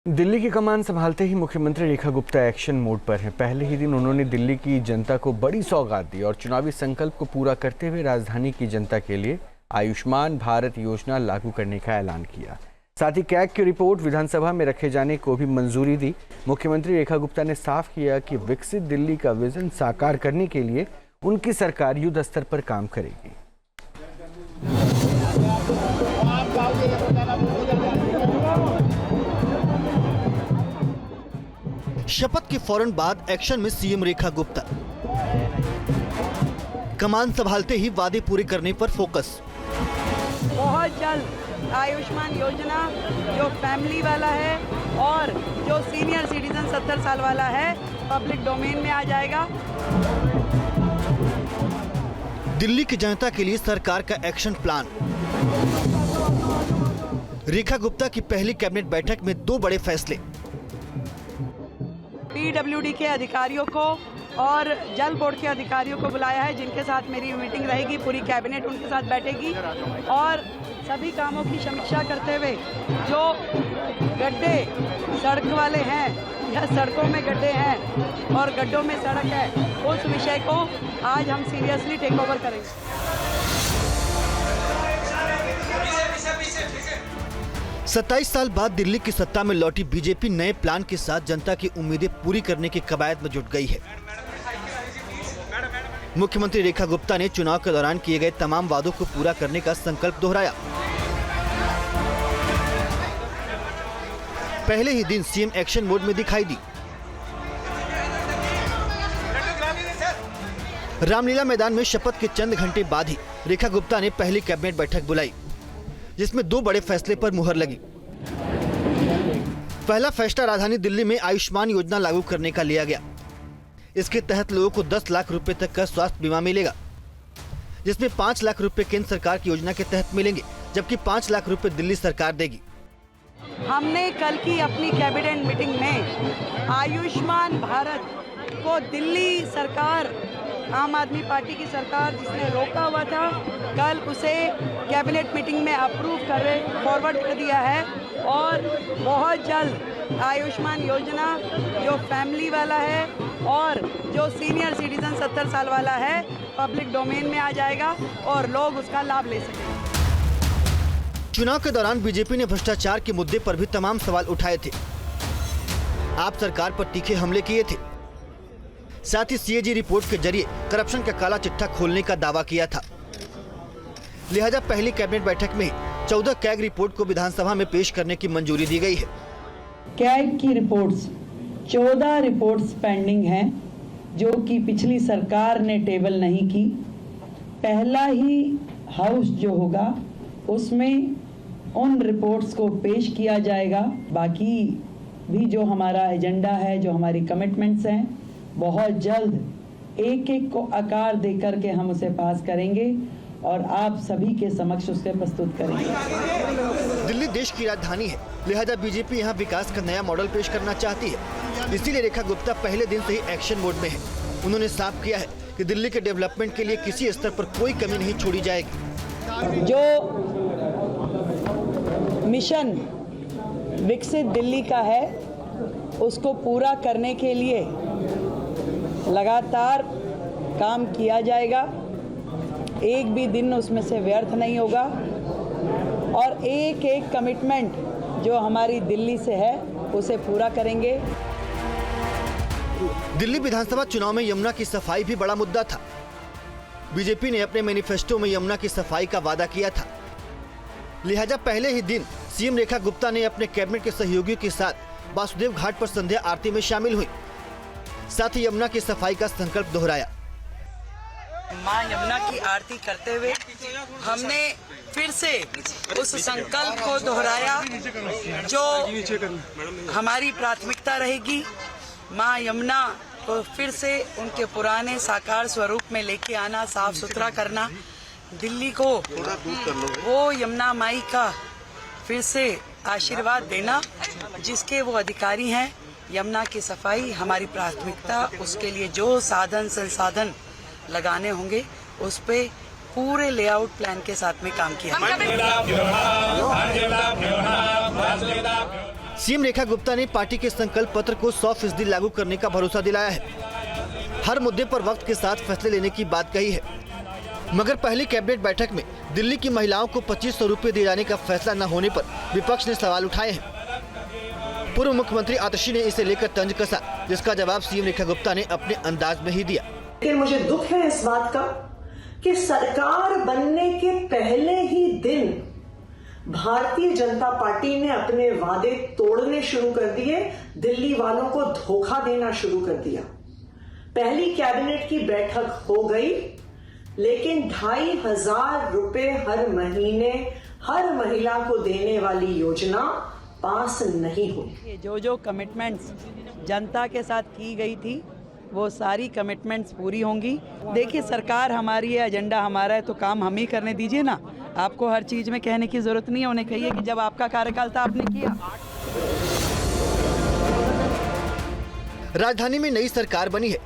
दिल्ली की कमान संभालते ही मुख्यमंत्री रेखा गुप्ता एक्शन मोड पर हैं। पहले ही दिन उन्होंने दिल्ली की जनता को बड़ी सौगात दी और चुनावी संकल्प को पूरा करते हुए राजधानी की जनता के लिए आयुष्मान भारत योजना लागू करने का ऐलान किया। साथ ही कैग की रिपोर्ट विधानसभा में रखे जाने को भी मंजूरी दी। मुख्यमंत्री रेखा गुप्ता ने साफ किया कि विकसित दिल्ली का विजन साकार करने के लिए उनकी सरकार युद्ध स्तर पर काम करेगी। शपथ के फौरन बाद एक्शन में सीएम रेखा गुप्ता। कमान संभालते ही वादे पूरे करने पर फोकस। बहुत जल्द आयुष्मान योजना जो फैमिली वाला है और जो सीनियर सिटीजन 70 साल वाला है पब्लिक डोमेन में आ जाएगा। दिल्ली की जनता के लिए सरकार का एक्शन प्लान। रेखा गुप्ता की पहली कैबिनेट बैठक में 2 बड़े फैसले। पीडब्ल्यूडी के अधिकारियों को और जल बोर्ड के अधिकारियों को बुलाया है, जिनके साथ मेरी मीटिंग रहेगी। पूरी कैबिनेट उनके साथ बैठेगी और सभी कामों की समीक्षा करते हुए जो गड्ढे सड़क वाले हैं या सड़कों में गड्ढे हैं और गड्ढों में सड़क है, उस विषय को आज हम सीरियसली टेक ओवर करेंगे। 27 साल बाद दिल्ली की सत्ता में लौटी बीजेपी नए प्लान के साथ जनता की उम्मीदें पूरी करने की कवायद में जुट गई है। मुख्यमंत्री रेखा गुप्ता ने चुनाव के दौरान किए गए तमाम वादों को पूरा करने का संकल्प दोहराया। पहले ही दिन सीएम एक्शन मोड में दिखाई दी। रामलीला मैदान में शपथ के चंद घंटे बाद ही रेखा गुप्ता ने पहली कैबिनेट बैठक बुलाई, जिसमें 2 बड़े फैसले पर मुहर लगी। पहला फैसला राजधानी दिल्ली में आयुष्मान योजना लागू करने का लिया गया। इसके तहत लोगों को 10 लाख रुपए तक का स्वास्थ्य बीमा मिलेगा, जिसमें 5 लाख रुपए केंद्र सरकार की योजना के तहत मिलेंगे, जबकि 5 लाख रुपए दिल्ली सरकार देगी। हमने कल की अपनी कैबिनेट मीटिंग में आयुष्मान भारत को दिल्ली सरकार, आम आदमी पार्टी की सरकार जिसने रोका हुआ था, कल उसे कैबिनेट मीटिंग में अप्रूव फॉरवर्ड कर दिया है और बहुत जल्द आयुष्मान योजना जो फैमिली वाला है और जो सीनियर सिटीजन 70 साल वाला है पब्लिक डोमेन में आ जाएगा और लोग उसका लाभ ले सकेंगे। चुनाव के दौरान बीजेपी ने भ्रष्टाचार के मुद्दे पर भी तमाम सवाल उठाए थे। आप सरकार पर तीखे हमले किए थे। साथ ही सीएजी रिपोर्ट के जरिए करप्शन का काला चिट्ठा खोलने का दावा किया था। लिहाजा पहली कैबिनेट बैठक में 14 कैग रिपोर्ट को विधानसभा में पेश करने की मंजूरी दी गई है। कैग की रिपोर्ट्स 14 रिपोर्ट्स पेंडिंग हैं, जो कि पिछली सरकार ने टेबल नहीं की। पहला ही हाउस जो होगा उसमें उन रिपोर्ट्स को पेश किया जाएगा। बाकी भी जो हमारा एजेंडा है, जो हमारी कमिटमेंट्स हैं, बहुत जल्द एक-एक को आकार देकर के हम उसे पास करेंगे और आप सभी के समक्ष उसे प्रस्तुत करेंगे। दिल्ली देश की राजधानी है, लिहाजा बीजेपी यहाँ विकास का नया मॉडल पेश करना चाहती है। इसीलिए रेखा गुप्ता पहले दिन से ही एक्शन मोड में है। उन्होंने साफ किया है कि दिल्ली के डेवलपमेंट के लिए किसी स्तर पर कोई कमी नहीं छोड़ी जाएगी। जो मिशन विकसित दिल्ली का है, उसको पूरा करने के लिए लगातार काम किया जाएगा। एक भी दिन उसमें से व्यर्थ नहीं होगा और एक कमिटमेंट जो हमारी दिल्ली से है उसे पूरा करेंगे। दिल्ली विधानसभा चुनाव में यमुना की सफाई भी बड़ा मुद्दा था। बीजेपी ने अपने मैनिफेस्टो में यमुना की सफाई का वादा किया था। लिहाजा पहले ही दिन सीएम रेखा गुप्ता ने अपने कैबिनेट के सहयोगियों के साथ वासुदेव घाट पर संध्या आरती में शामिल हुई। साथ ही यमुना की सफाई का संकल्प दोहराया। मां यमुना की आरती करते हुए हमने फिर से उस संकल्प को दोहराया जो हमारी प्राथमिकता रहेगी। मां यमुना को फिर से उनके पुराने साकार स्वरूप में लेके आना, साफ सुथरा करना, दिल्ली को वो यमुना माई का फिर से आशीर्वाद देना, जिसके वो अधिकारी हैं। यमुना की सफाई हमारी प्राथमिकता, उसके लिए जो साधन संसाधन लगाने होंगे उस पे पूरे लेआउट प्लान के साथ में काम किया। सीएम रेखा गुप्ता ने पार्टी के संकल्प पत्र को 100% लागू करने का भरोसा दिलाया है। हर मुद्दे पर वक्त के साथ फैसले लेने की बात कही है। मगर पहली कैबिनेट बैठक में दिल्ली की महिलाओं को 2500 रुपए दिए जाने का फैसला न होने पर विपक्ष ने सवाल उठाए हैं। पूर्व मुख्यमंत्री आतिशी ने इसे लेकर तंज कसा, जिसका जवाब सीएम रेखा गुप्ता ने अपने अंदाज में ही दिया। लेकिन मुझे दुख है इस बात का कि सरकार बनने के पहले ही दिन भारतीय जनता पार्टी ने अपने वादे तोड़ने शुरू कर दिए, दिल्ली वालों को धोखा देना शुरू कर दिया। पहली कैबिनेट की बैठक हो गई, लेकिन 2500 रुपए हर महीने हर महिला को देने वाली योजना पास नहीं हुई। जो कमिटमेंट्स जनता के साथ की गई थी वो सारी कमिटमेंट्स पूरी होंगी। देखिए, सरकार हमारी है, एजेंडा हमारा है, तो काम हम ही करने दीजिए ना। आपको हर चीज में कहने की जरूरत नहीं है। उन्हें कहिए कि जब आपका कार्यकाल था आपने किया। राजधानी में नई सरकार बनी है,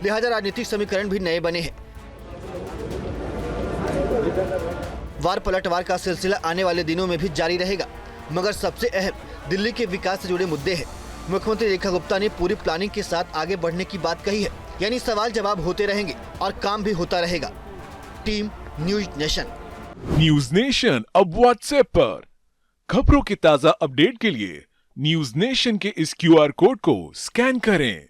लिहाजा राजनीतिक समीकरण भी नए बने हैं। वार पलटवार का सिलसिला आने वाले दिनों में भी जारी रहेगा, मगर सबसे अहम दिल्ली के विकास से जुड़े मुद्दे हैं। मुख्यमंत्री रेखा गुप्ता ने पूरी प्लानिंग के साथ आगे बढ़ने की बात कही है, यानी सवाल जवाब होते रहेंगे और काम भी होता रहेगा। Team news nation. News nation अब व्हाट्सएप पर खबरों के ताजा अपडेट के लिए न्यूज नेशन के इस QR कोड को स्कैन करें।